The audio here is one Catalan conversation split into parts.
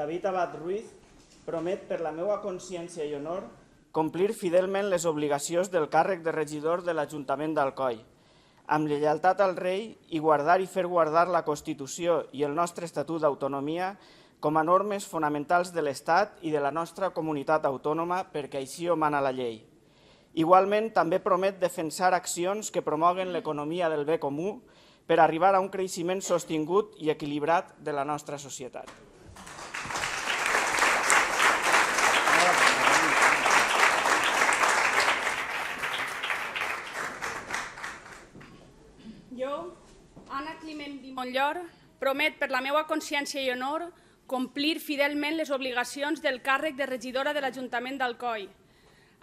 David Abad Ruiz, promet per la meva consciència i honor complir fidelment les obligacions del càrrec de regidor de l'Ajuntament d'Alcoi, amb lleialtat al rei i guardar i fer guardar la Constitució i el nostre Estatut d'Autonomia com a normes fonamentals de l'Estat i de la nostra comunitat autònoma perquè així ho mana la llei. Igualment, també promet defensar accions que promoguen l'economia del bé comú per arribar a un creixement sostingut i equilibrat de la nostra societat. Jo, Anna Climent i Montllor, promet per la meva consciència i honor complir fidelment les obligacions del càrrec de regidora de l'Ajuntament d'Alcoi,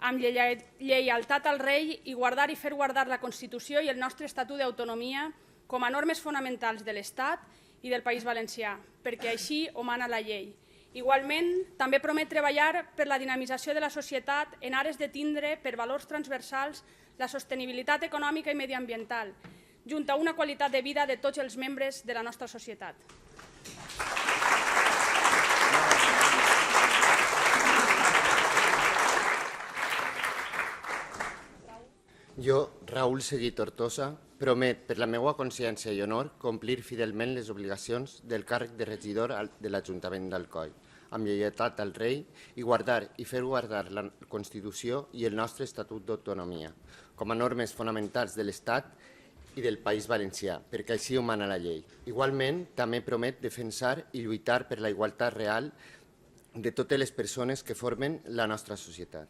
amb lleialtat al rei i guardar i fer guardar la Constitució i el nostre Estatut d'Autonomia com a normes fonamentals de l'Estat i del País Valencià, perquè així ho mana la llei. Igualment, també promet treballar per la dinamització de la societat en ares de tindre per valors transversals la sostenibilitat econòmica i mediambiental, junt a una qualitat de vida de tots els membres de la nostra societat. Jo, Raül Seguí Tortosa, promet per la meva consciència i honor complir fidelment les obligacions del càrrec de regidor de l'Ajuntament d'Alcoi, amb lleialtat al rei i guardar i fer guardar la Constitució i el nostre Estatut d'Autonomia com a normes fonamentals de l'Estat i del País Valencià, perquè així ho mana la llei. Igualment, també promet defensar i lluitar per la igualtat real de totes les persones que formen la nostra societat.